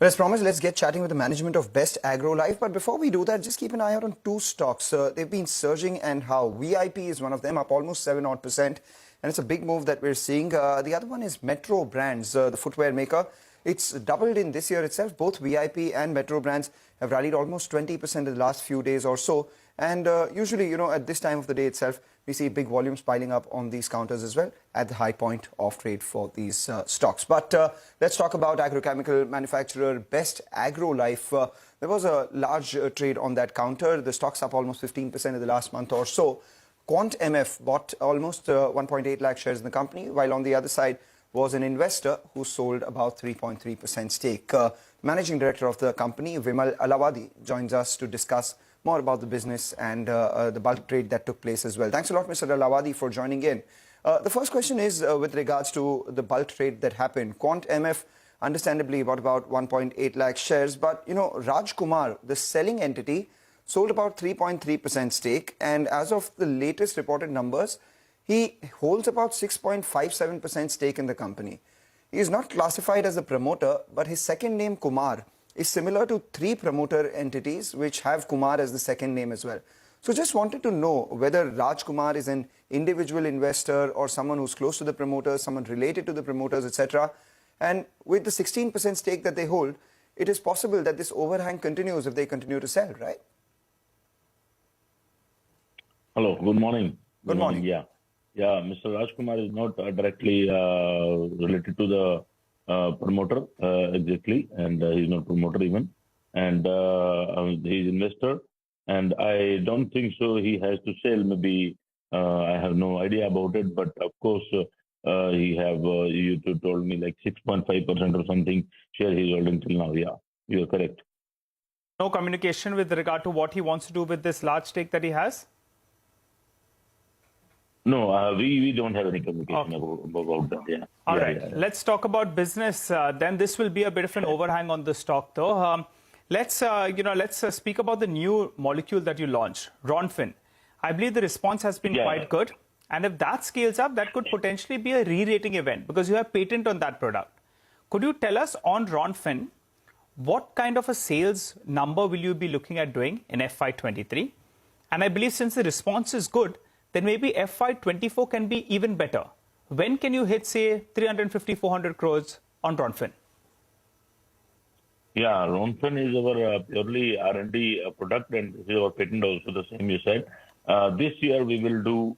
Well, as promised, let's get chatting with the management of Best Agro Life. But before we do that, just keep an eye out on two stocks. They've been surging, and how VIP is one of them, up almost 7-odd%. And it's a big move that we're seeing. The other one is Metro Brands, the footwear maker. It's doubled in this year itself. Both VIP and Metro Brands have rallied almost 20% in the last few days or so. And usually, at this time of the day itself, we see big volumes piling up on these counters as well at the high point of trade for these stocks. But let's talk about agrochemical manufacturer Best Agro Life. There was a large trade on that counter. The stock's up almost 15% in the last month or so. Quant MF bought almost 1.8 lakh shares in the company, while on the other side was an investor who sold about 3.3% stake. Managing director of the company, Vimal Alawadi, joins us to discuss more about the business and the bulk trade that took place as well. Thanks a lot, Mr. Alawadi, for joining in. The first question is with regards to the bulk trade that happened. Quant MF, understandably, bought about 1.8 lakh shares, but, Raj Kumar, the selling entity, sold about 3.3% stake, and as of the latest reported numbers, he holds about 6.57% stake in the company. He is not classified as a promoter, but his second name, Kumar, is similar to 3 promoter entities which have Kumar as the second name as well. So just wanted to know whether Raj Kumar is an individual investor or someone who's close to the promoters, someone related to the promoters, etc. And with the 16% stake that they hold, it is possible that this overhang continues if they continue to sell, right? Hello, good morning. Good morning. Yeah, Mr. Rajkumar is not directly related to the promoter exactly, and he's not promoter even, and he's investor, and I don't think so he has to sell. Maybe I have no idea about it, but of course he have you told me like 6.5% or something share he's holding till now. Yeah, you are correct. No communication with regard to what he wants to do with this large stake that he has? No, we don't have any communication about that. Yeah. All right. Yeah. Let's talk about business. Then this will be a bit of an overhang on the stock, though. Let's speak about the new molecule that you launched, Ronfen. I believe the response has been quite good, and if that scales up, that could potentially be a re-rating event because you have patent on that product. Could you tell us on Ronfen, what kind of a sales number will you be looking at doing in FY23? And I believe since the response is good, then maybe FY24 can be even better. When can you hit, say, 350, 400 crores on Ronfen? Yeah, Ronfen is our purely R&D product, and this is our patent also, the same you said. This year we will do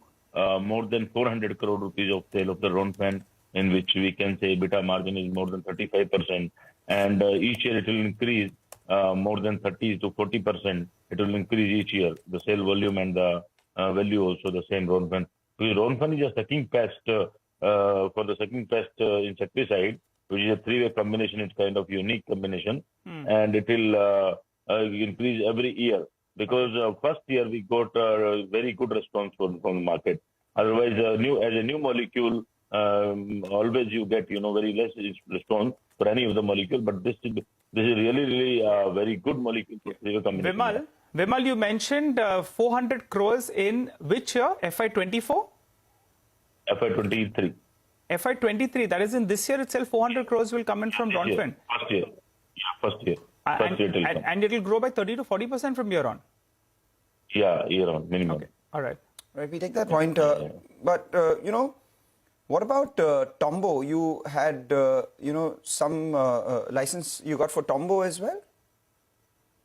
more than 400 crore rupees of sale of the Ronfen, in which we can say EBITDA margin is more than 35%. And each year it will increase more than 30 to 40%. It will increase each year, the sale volume and the value also the same. Ronfen. Ronfen is a sucking pest for the sucking pest insecticide, which is a 3-way combination. It's kind of unique combination, and it will increase every year because first year we got a very good response from the market. Otherwise, as a new molecule, always you get very less response for any of the molecule. But this is really a very good molecule for 3-way combination. Vimal, you mentioned 400 crores in which year? FY24? FY23. FY23, that is in this year itself, 400 crores will come in from Ronfen. First year. Yeah, first year. And it will grow by 30 to 40% from year on? Yeah, year on, minimum. Okay, all right. Right, we take that point. But, what about Tombo? You had, some license you got for Tombo as well?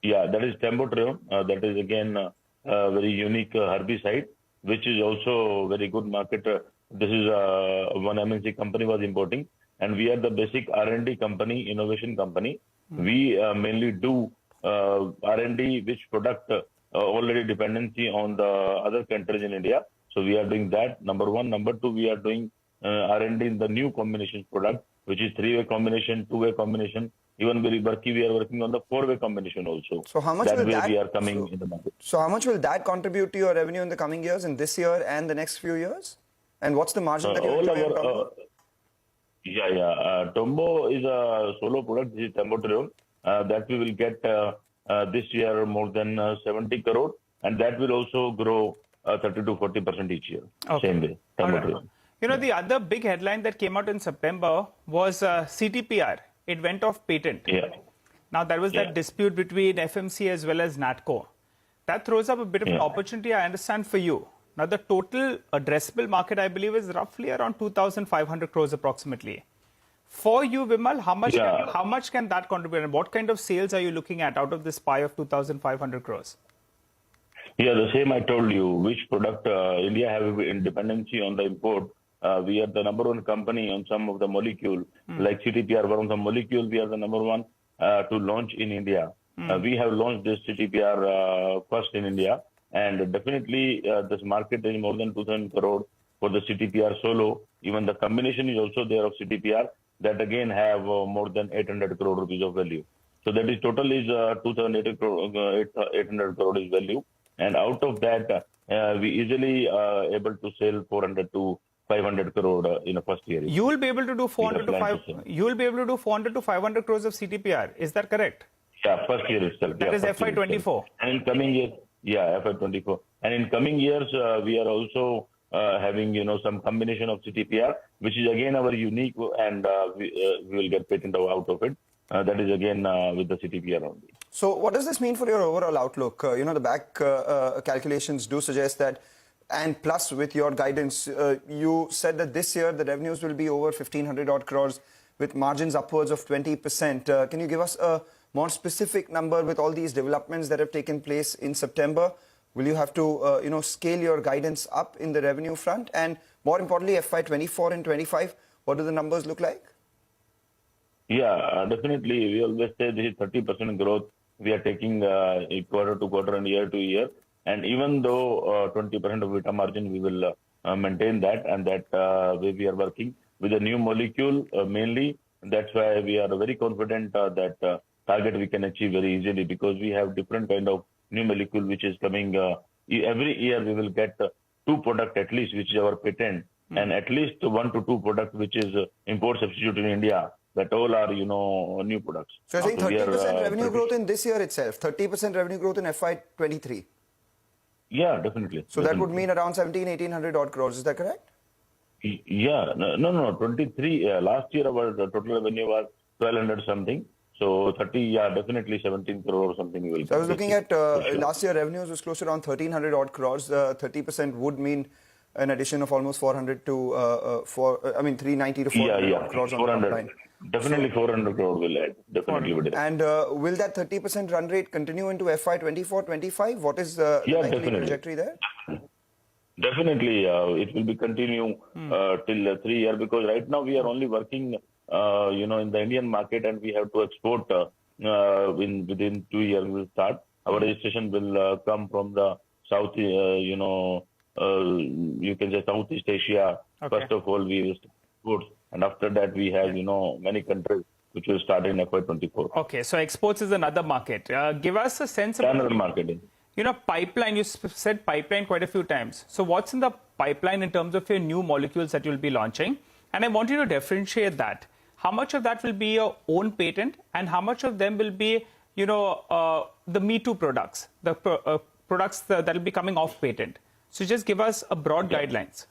Yeah, that is Tembotrione. That is again a very unique herbicide, which is also very good market. This is one MNC company was importing, and we are the basic R&D company, innovation company. We mainly do R&D, which product already dependency on the other countries in India. So we are doing that, number one. Number two, we are doing R&D in the new combination product, which is 3-way combination, 2-way combination. Even we are working on the 4-way combination also. So how much will that we are coming in the market. So how much will that contribute to your revenue in the coming years, in this year and the next few years? And what's the margin that you enjoy on Tombo? Tombo is a solo product. This is Tembotrione. That we will get this year more than 70 crore, and that will also grow 30 to 40% each year. Okay. Same way. Tembotrione. The other big headline that came out in September was CTPR. It went off patent. Yeah. Now, there was that dispute between FMC as well as NATCO. That throws up a bit of an opportunity, I understand, for you. Now, the total addressable market, I believe, is roughly around 2,500 crores approximately. For you, Vimal, how much can that contribute, and what kind of sales are you looking at out of this pie of 2,500 crores? Yeah, the same I told you. Which product India have independency on the import. We are the number one company on some of the molecule, like CTPR, one of the molecule. We are the number one to launch in India. We have launched this CTPR first in India, and definitely this market is more than 2,000 crore for the CTPR solo. Even the combination is also there of CTPR that again have more than 800 crore rupees of value. So that is total is 2,800 crore is value, and out of that we easily able to sell 400 to 500 crore in the first year. You will be able to do 400 to 500. You will be able to do 400 to 500 crores of CTPR. Is that correct? Yeah, first year itself. That is FY24. And in coming years, FY24. And in coming years, we are also having, some combination of CTPR, which is again our unique, and we will get patent out of it. That is again with the CTPR only. So what does this mean for your overall outlook? The back calculations do suggest that, and plus with your guidance, you said that this year the revenues will be over 1,500 odd crores with margins upwards of 20%. Can you give us a more specific number with all these developments that have taken place in September? Will you have to, scale your guidance up in the revenue front? And more importantly, FY24 and 25, what do the numbers look like? Yeah, definitely. We always say this is 30% growth. We are taking quarter to quarter and year to year. And even though 20% of EBITDA margin, we will maintain that, and that way we are working with a new molecule mainly. That's why we are very confident that target we can achieve very easily, because we have different kind of new molecule which is coming. Every year we will get 2 product at least, which is our patent, and at least 1 to 2 product which is import substitute in India. That all are, new products. So you're saying 30% revenue growth in this year itself, 30% revenue growth in FY23? Yeah, definitely. So that would mean around 1,800 odd crores, is that correct? Yeah, no, 23. Last year our total revenue was 1,200 something. So 30, definitely 17 crore or something. Will so I was looking at last year revenues was close to around 1,300 odd crores. 30% would mean an addition of almost 400 to 390 to 400 odd crores 400. on the top line. Definitely 400 crore will add. Definitely will add. And will that 30% run rate continue into FY24-25? What is the likely trajectory there? Definitely, it will be continue till 3 years, because right now we are only working, in the Indian market, and we have to export within 2 years. We will start. Our registration will come from the South, you can say Southeast Asia. Okay. First of all, we will export, and after that we have, many countries which will start in FY24. Okay, so exports is another market. Give us a sense of another market. Pipeline. You said pipeline quite a few times. So what's in the pipeline in terms of your new molecules that you'll be launching? And I want you to differentiate that. How much of that will be your own patent, and how much of them will be, the Me Too products, the products that will be coming off patent? So just give us a broad guidelines.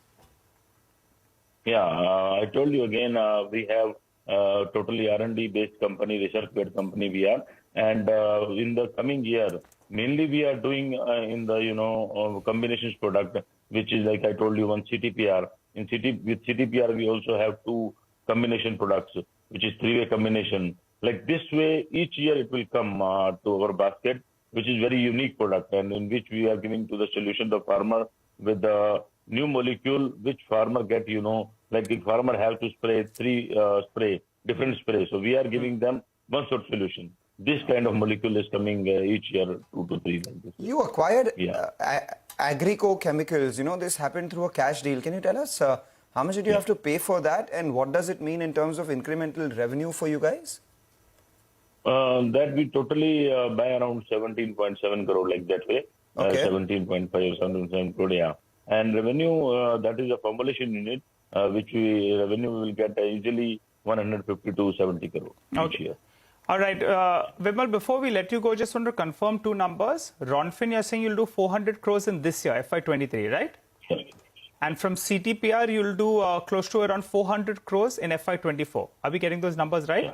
Yeah, I told you again, we have totally R&D based company, research based company we are. And in the coming year, mainly we are doing in the, combinations product, which is like I told you, one CTPR. With CTPR, we also have 2 combination products, which is 3-way combination. Like this way, each year it will come to our basket, which is very unique product, and in which we are giving to the solution the farmer with the new molecule, which farmer get, like the farmer have to spray 3 different sprays. So we are giving them one shot solution. This kind of molecule is coming each year, 2 to 3. Like this. You acquired Agrico Chemicals. This happened through a cash deal. Can you tell us how much did you have to pay for that, and what does it mean in terms of incremental revenue for you guys? That we totally buy around 17.7 crore, like that way. Okay. 17.5 or 17.7 crore, yeah. And revenue, that is a formulation unit, which revenue will get easily 150 to 70 crore each year. All right, Vimal, before we let you go, just want to confirm 2 numbers. Ronfen, you're saying you'll do 400 crores in this year, FY23, right? Yeah. And from CTPR, you'll do close to around 400 crores in FY24. Are we getting those numbers right?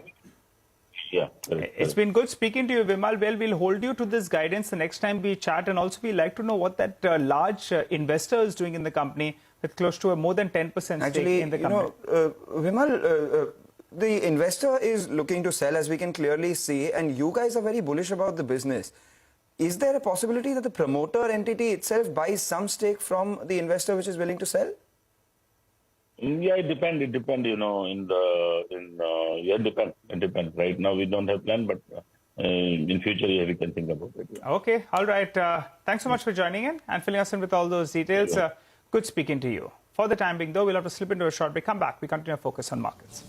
Yeah. Correct, It's been good speaking to you, Vimal. Well, we'll hold you to this guidance the next time we chat. And also, we'd like to know what that large investor is doing in the company with close to a more than 10% stake Actually, in the company. Vimal, the investor is looking to sell, as we can clearly see, and you guys are very bullish about the business. Is there a possibility that the promoter entity itself buys some stake from the investor which is willing to sell? Yeah, it depends. It depends, It depends. Right now, we don't have plan, but in future, yeah, we can think about it. Yeah. Okay, all right. Thanks so much for joining in and filling us in with all those details. Good speaking to you. For the time being, though, we'll have to slip into a short break. Come back. We continue to focus on markets.